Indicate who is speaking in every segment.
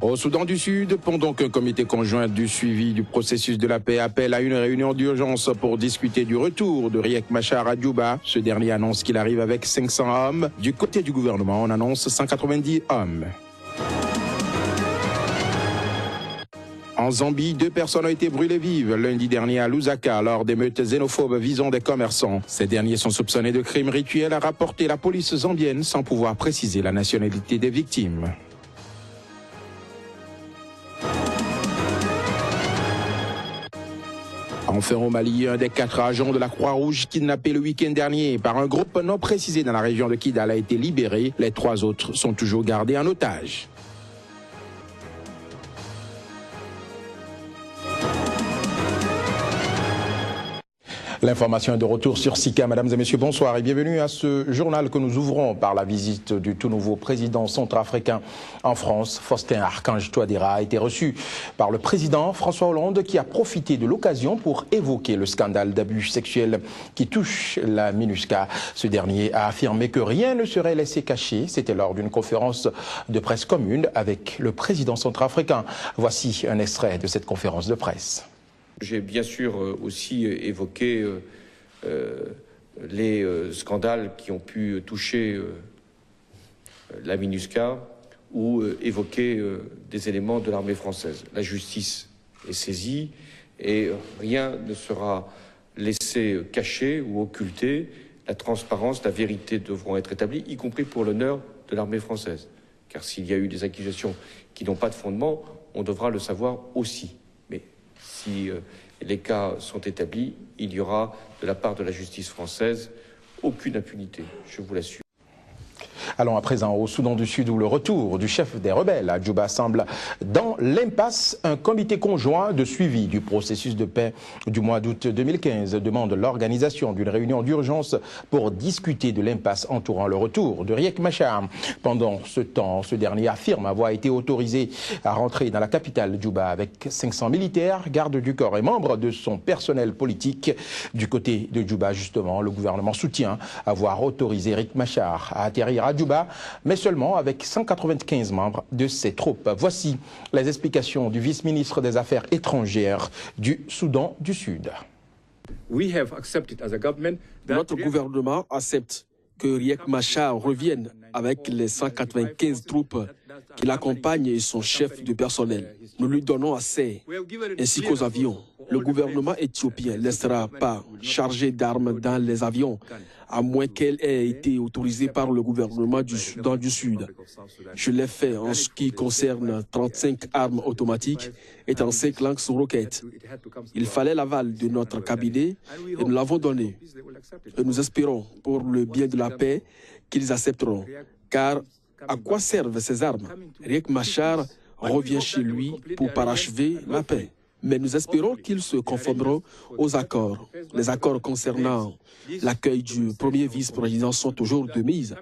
Speaker 1: Au Soudan du Sud, pendant qu'un comité conjoint du suivi du processus de la paix appelle à une réunion d'urgence pour discuter du retour de Riek Machar à Djouba, ce dernier annonce qu'il arrive avec 500 hommes. Du côté du gouvernement, on annonce 190 hommes. En Zambie, 2 personnes ont été brûlées vives lundi dernier à Lusaka lors d'émeutes xénophobes visant des commerçants. Ces derniers sont soupçonnés de crimes rituels, a rapporté la police zambienne sans pouvoir préciser la nationalité des victimes. Enfin au Mali, un des 4 agents de la Croix-Rouge kidnappés le week-end dernier par un groupe non précisé dans la région de Kidal a été libéré. Les 3 autres sont toujours gardés en otage. L'information est de retour sur Sika. Mesdames et messieurs, bonsoir et bienvenue à ce journal que nous ouvrons par la visite du tout nouveau président centrafricain en France. Faustin Archange Touadéra a été reçu par le président François Hollande qui a profité de l'occasion pour évoquer le scandale d'abus sexuels qui touche la MINUSCA. Ce dernier a affirmé que rien ne serait laissé cacher. C'était lors d'une conférence de presse commune avec le président centrafricain. Voici un extrait de cette conférence de presse.
Speaker 2: J'ai bien sûr aussi évoqué les scandales qui ont pu toucher la MINUSCA ou évoqué des éléments de l'armée française. La justice est saisie et rien ne sera laissé cacher ou occulter. La transparence, la vérité devront être établies, y compris pour l'honneur de l'armée française. Car s'il y a eu des accusations qui n'ont pas de fondement, on devra le savoir aussi. Si les cas sont établis, il y aura de la part de la justice française aucune impunité, je vous l'assure.
Speaker 1: Allons à présent au Soudan du Sud où le retour du chef des rebelles à Djouba semble dans l'impasse. Un comité conjoint de suivi du processus de paix du mois d'août 2015 demande l'organisation d'une réunion d'urgence pour discuter de l'impasse entourant le retour de Riek Machar. Pendant ce temps, ce dernier affirme avoir été autorisé à rentrer dans la capitale Djouba avec 500 militaires, gardes du corps et membres de son personnel politique. Du côté de Djouba, justement, le gouvernement soutient avoir autorisé Riek Machar à atterrir à Djouba, mais seulement avec 195 membres de ses troupes. Voici les explications du vice-ministre des Affaires étrangères du Soudan du Sud.
Speaker 3: Notre gouvernement accepte que Riek Machar revienne avec les 195 troupes qui l'accompagnent et son chef de personnel. Nous lui donnons assez, ainsi qu'aux avions. Le gouvernement éthiopien ne laissera pas charger d'armes dans les avions, à moins qu'elle ait été autorisée par le gouvernement du Soudan du Sud. Je l'ai fait en ce qui concerne 35 armes automatiques et 35 lance-roquettes. Il fallait l'aval de notre cabinet et nous l'avons donné. Et nous espérons, pour le bien de la paix, qu'ils accepteront. Car à quoi servent ces armes? Riek Machar revient chez lui pour parachever la paix. Mais nous espérons qu'ils se conformeront aux accords. Les accords concernant l'accueil du premier vice-président sont toujours de mise.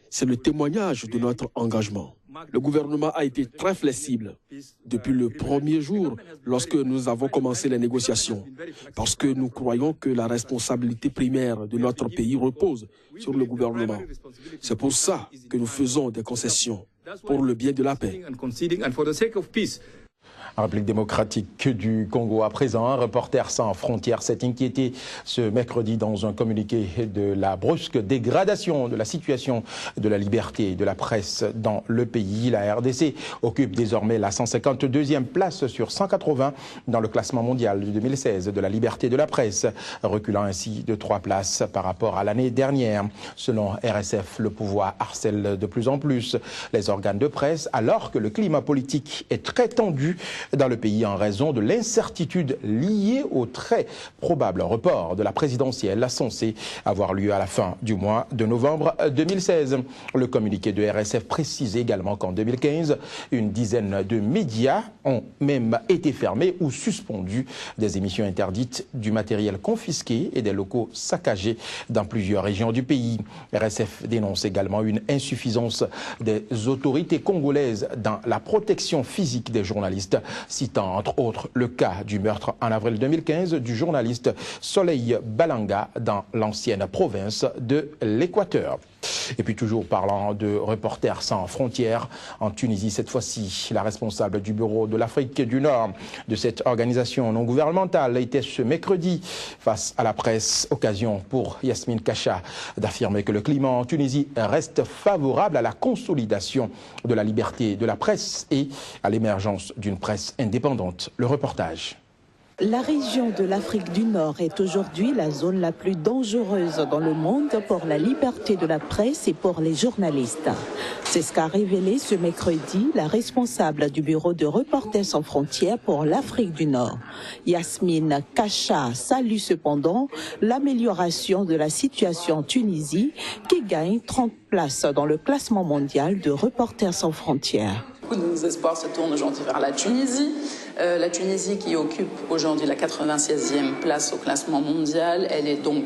Speaker 3: C'est le témoignage de notre engagement. Le gouvernement a été très flexible depuis le premier jour lorsque nous avons commencé les négociations, parce que nous croyons que la responsabilité primaire de notre pays repose sur le gouvernement. C'est pour ça que nous faisons des concessions pour le bien de la paix.
Speaker 1: En République démocratique du Congo à présent, un Reporters sans frontières s'est inquiété ce mercredi dans un communiqué de la brusque dégradation de la situation de la liberté de la presse dans le pays. La RDC occupe désormais la 152e place sur 180 dans le classement mondial de 2016 de la liberté de la presse, reculant ainsi de 3 places par rapport à l'année dernière. Selon RSF, le pouvoir harcèle de plus en plus les organes de presse alors que le climat politique est très tendu dans le pays en raison de l'incertitude liée au très probable report de la présidentielle censée avoir lieu à la fin du mois de novembre 2016. Le communiqué de RSF précise également qu'en 2015, une dizaine de médias ont même été fermés ou suspendus, des émissions interdites, du matériel confisqué et des locaux saccagés dans plusieurs régions du pays. RSF dénonce également une insuffisance des autorités congolaises dans la protection physique des journalistes, citant entre autres le cas du meurtre en avril 2015 du journaliste Soleil Balanga dans l'ancienne province de l'Équateur. Et puis toujours parlant de Reporters sans frontières, en Tunisie cette fois-ci, la responsable du bureau de l'Afrique du Nord de cette organisation non gouvernementale était ce mercredi face à la presse, occasion pour Yasmine Kasha d'affirmer que le climat en Tunisie reste favorable à la consolidation de la liberté de la presse et à l'émergence d'une presse indépendante. Le reportage.
Speaker 4: La région de l'Afrique du Nord est aujourd'hui la zone la plus dangereuse dans le monde pour la liberté de la presse et pour les journalistes. C'est ce qu'a révélé ce mercredi la responsable du bureau de Reporters sans frontières pour l'Afrique du Nord. Yasmine Kasha salue cependant l'amélioration de la situation en Tunisie qui gagne 30 places dans le classement mondial de Reporters sans frontières.
Speaker 5: Nos espoirs se tournent aujourd'hui vers la Tunisie. La Tunisie qui occupe aujourd'hui la 96e place au classement mondial, elle est donc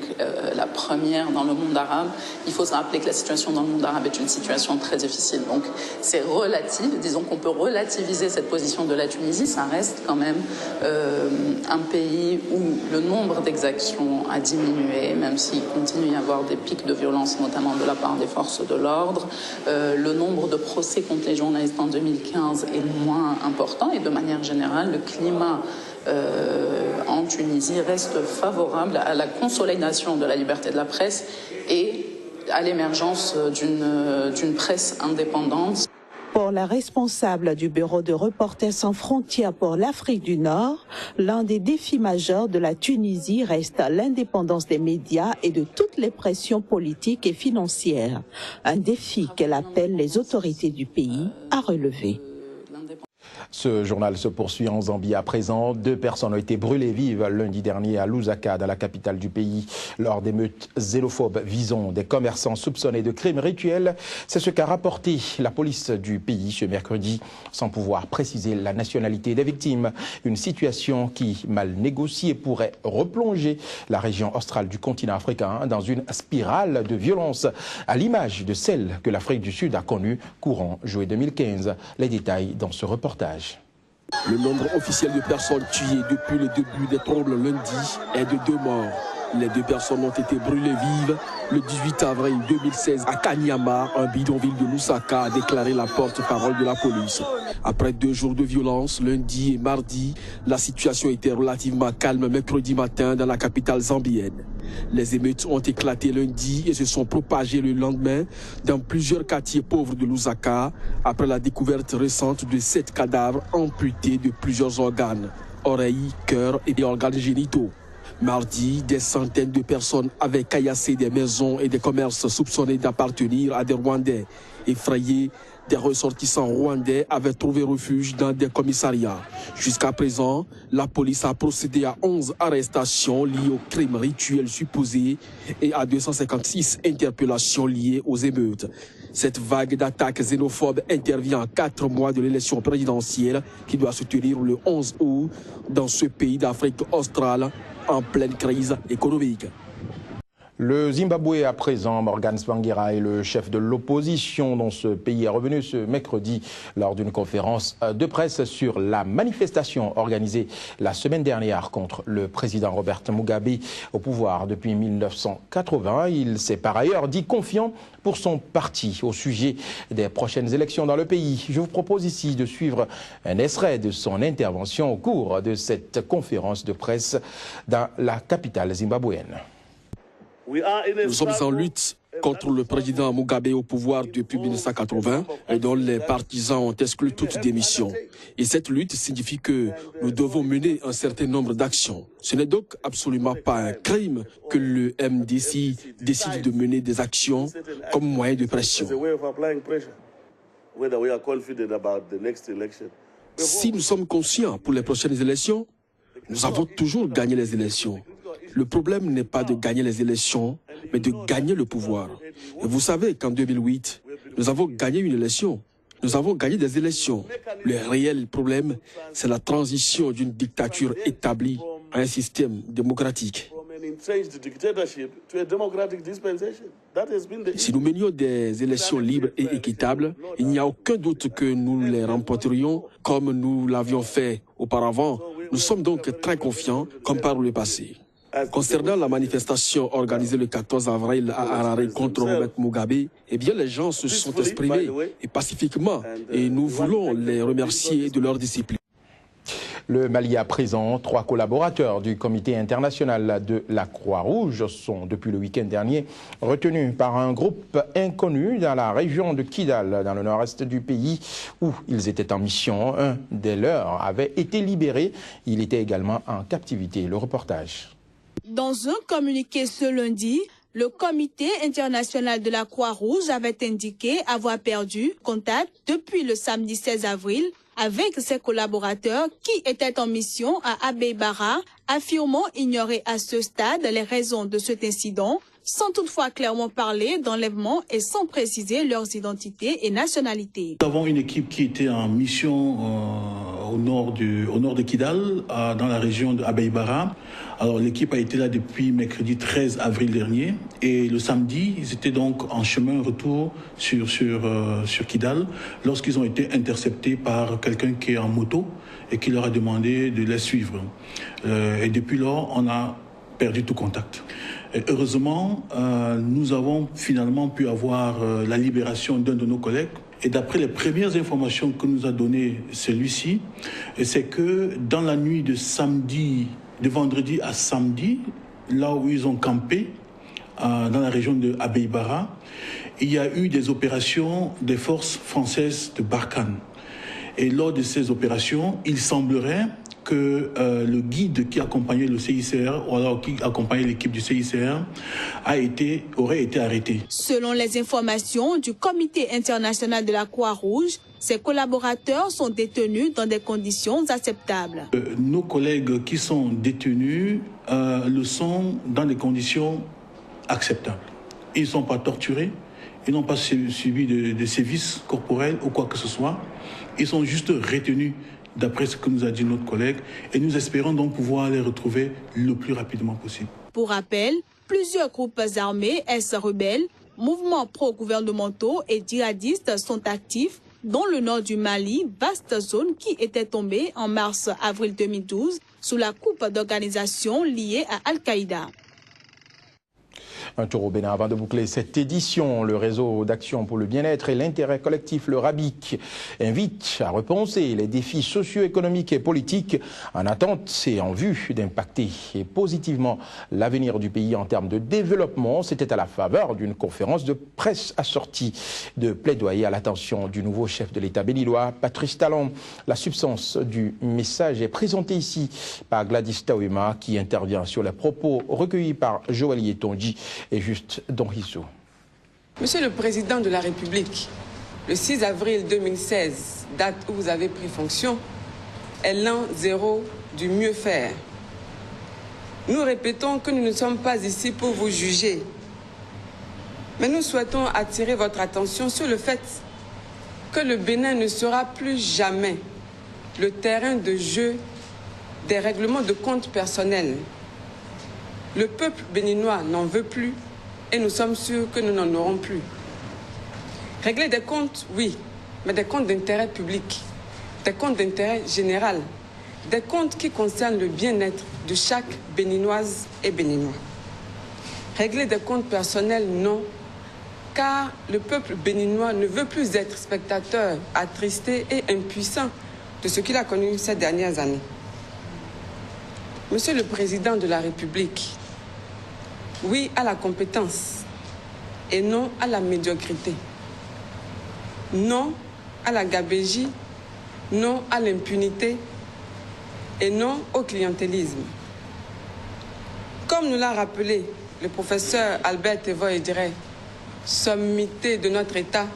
Speaker 5: la première dans le monde arabe. Il faut se rappeler que la situation dans le monde arabe est une situation très difficile, donc c'est relatif. Disons qu'on peut relativiser cette position de la Tunisie, ça reste quand même un pays où le nombre d'exactions a diminué, même s'il continue à y avoir des pics de violence, notamment de la part des forces de l'ordre. Le nombre de procès contre les journalistes en 2015 est moins important et de manière générale, le climat en Tunisie reste favorable à la consolidation de la liberté de la presse et à l'émergence d'une presse indépendante.
Speaker 4: Pour la responsable du bureau de Reporters sans frontières pour l'Afrique du Nord, l'un des défis majeurs de la Tunisie reste l'indépendance des médias et de toutes les pressions politiques et financières. Un défi qu'elle appelle les autorités du pays à relever.
Speaker 1: Ce journal se poursuit en Zambie à présent. 2 personnes ont été brûlées vives lundi dernier à Lusaka, dans la capitale du pays, lors d'émeutes xénophobes visant des commerçants soupçonnés de crimes rituels. C'est ce qu'a rapporté la police du pays ce mercredi, sans pouvoir préciser la nationalité des victimes. Une situation qui, mal négociée, pourrait replonger la région australe du continent africain dans une spirale de violence, à l'image de celle que l'Afrique du Sud a connue courant juillet 2015. Les détails dans ce reportage.
Speaker 3: Le nombre officiel de personnes tuées depuis le début des troubles lundi est de 2 morts. Les 2 personnes ont été brûlées vives le 18 avril 2016 à Kanyama, un bidonville de Lusaka, a déclaré la porte-parole de la police. Après 2 jours de violence, lundi et mardi, la situation était relativement calme mercredi matin dans la capitale zambienne. Les émeutes ont éclaté lundi et se sont propagées le lendemain dans plusieurs quartiers pauvres de Lusaka, après la découverte récente de 7 cadavres amputés de plusieurs organes, oreilles, cœurs et organes génitaux. Mardi, des centaines de personnes avaient caillassé des maisons et des commerces soupçonnés d'appartenir à des Rwandais. Effrayés, des ressortissants rwandais avaient trouvé refuge dans des commissariats. Jusqu'à présent, la police a procédé à 11 arrestations liées aux crimes rituels supposés et à 256 interpellations liées aux émeutes. Cette vague d'attaques xénophobes intervient 4 mois de l'élection présidentielle qui doit se tenir le 11 août dans ce pays d'Afrique australe en pleine crise économique.
Speaker 1: Le Zimbabwe à présent, Morgan Tsvangirai, le chef de l'opposition dans ce pays, est revenu ce mercredi lors d'une conférence de presse sur la manifestation organisée la semaine dernière contre le président Robert Mugabe au pouvoir depuis 1980. Il s'est par ailleurs dit confiant pour son parti au sujet des prochaines élections dans le pays. Je vous propose ici de suivre un extrait de son intervention au cours de cette conférence de presse dans la capitale zimbabwéenne.
Speaker 3: Nous sommes en lutte contre le président Mugabe au pouvoir depuis 1980 et dont les partisans ont exclu toute démission. Et cette lutte signifie que nous devons mener un certain nombre d'actions. Ce n'est donc absolument pas un crime que le MDC décide de mener des actions comme moyen de pression. Si nous sommes conscients pour les prochaines élections, nous avons toujours gagné les élections. Le problème n'est pas de gagner les élections, mais de gagner le pouvoir. Et vous savez qu'en 2008, nous avons gagné une élection. Nous avons gagné des élections. Le réel problème, c'est la transition d'une dictature établie à un système démocratique. Si nous menions des élections libres et équitables, il n'y a aucun doute que nous les remporterions comme nous l'avions fait auparavant. Nous sommes donc très confiants comme par le passé. Concernant la manifestation organisée le 14 avril à Harare contre Robert Mugabe, eh bien les gens se sont exprimés et pacifiquement et nous voulons les remercier de leur discipline.
Speaker 1: Le Mali à présent, 3 collaborateurs du comité international de la Croix-Rouge sont depuis le week-end dernier retenus par un groupe inconnu dans la région de Kidal, dans le nord-est du pays où ils étaient en mission. Un des leurs avait été libéré, il était également en captivité. Le reportage.
Speaker 6: Dans un communiqué ce lundi, le comité international de la Croix-Rouge avait indiqué avoir perdu contact depuis le samedi 16 avril avec ses collaborateurs qui étaient en mission à Abeybara, affirmant ignorer à ce stade les raisons de cet incident, sans toutefois clairement parler d'enlèvement et sans préciser leurs identités et nationalités.
Speaker 7: Nous avons une équipe qui était en mission au nord de Kidal, dans la région de Abeybara. Alors l'équipe a été là depuis mercredi 13 avril dernier et le samedi, ils étaient donc en chemin retour sur Kidal lorsqu'ils ont été interceptés par quelqu'un qui est en moto et qui leur a demandé de les suivre. Et depuis lors, on a perdu tout contact. Et heureusement, nous avons finalement pu avoir la libération d'un de nos collègues. Et d'après les premières informations que nous a données celui-ci, c'est que dans la nuit de vendredi à samedi, là où ils ont campé, dans la région de Abeybara, il y a eu des opérations des forces françaises de Barkhane. Et lors de ces opérations, il semblerait que le guide qui accompagnait le CICR, ou alors qui accompagnait l'équipe du CICR, aurait été arrêté.
Speaker 6: Selon les informations du Comité international de la Croix-Rouge, ses collaborateurs sont détenus dans des conditions acceptables.
Speaker 7: Nos collègues qui sont détenus le sont dans des conditions acceptables. Ils ne sont pas torturés, ils n'ont pas subi de sévices corporels ou quoi que ce soit. Ils sont juste retenus d'après ce que nous a dit notre collègue, et nous espérons donc pouvoir les retrouver le plus rapidement possible.
Speaker 6: Pour rappel, plusieurs groupes armés, ex-rebelles, mouvements pro-gouvernementaux et djihadistes sont actifs dans le nord du Mali, vaste zone qui était tombée en mars-avril 2012 sous la coupe d'organisations liées à Al-Qaïda.
Speaker 1: Un tour au Bénin avant de boucler cette édition. Le réseau d'action pour le bien-être et l'intérêt collectif, le RABIC, invite à repenser les défis socio-économiques et politiques en attente et en vue d'impacter positivement l'avenir du pays en termes de développement. C'était à la faveur d'une conférence de presse assortie de plaidoyer à l'attention du nouveau chef de l'État béninois, Patrice Talon. La substance du message est présentée ici par Gladys Tawema qui intervient sur les propos recueillis par Joël Yetonji et juste Don Hissou.
Speaker 8: Monsieur le Président de la République, le 6 avril 2016, date où vous avez pris fonction, est l'an 0 du mieux faire. Nous répétons que nous ne sommes pas ici pour vous juger, mais nous souhaitons attirer votre attention sur le fait que le Bénin ne sera plus jamais le terrain de jeu des règlements de compte personnels. Le peuple béninois n'en veut plus et nous sommes sûrs que nous n'en aurons plus. Régler des comptes, oui, mais des comptes d'intérêt public, des comptes d'intérêt général, des comptes qui concernent le bien-être de chaque béninoise et béninois. Régler des comptes personnels, non, car le peuple béninois ne veut plus être spectateur, attristé et impuissant de ce qu'il a connu ces dernières années. Monsieur le Président de la République, oui à la compétence et non à la médiocrité. Non à la gabégie, non à l'impunité et non au clientélisme. Comme nous l'a rappelé le professeur Albert Tevoe-Edire, sommité de notre État,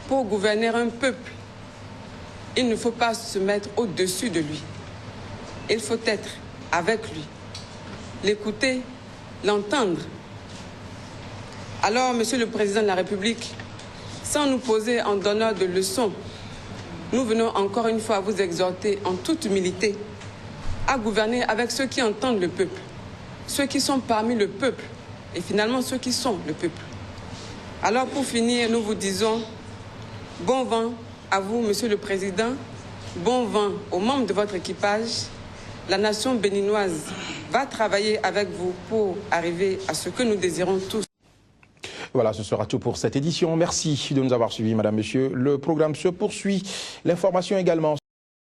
Speaker 8: pour gouverner un peuple, il ne faut pas se mettre au-dessus de lui. Il faut être avec lui, l'écouter, l'entendre. Alors, Monsieur le Président de la République, sans nous poser en donneur de leçons, nous venons encore une fois vous exhorter en toute humilité à gouverner avec ceux qui entendent le peuple, ceux qui sont parmi le peuple et finalement ceux qui sont le peuple. Alors, pour finir, nous vous disons bon vent à vous, Monsieur le Président, bon vent aux membres de votre équipage. La nation béninoise va travailler avec vous pour arriver à ce que nous désirons tous.
Speaker 1: Voilà, ce sera tout pour cette édition. Merci de nous avoir suivis, madame, monsieur. Le programme se poursuit. L'information également.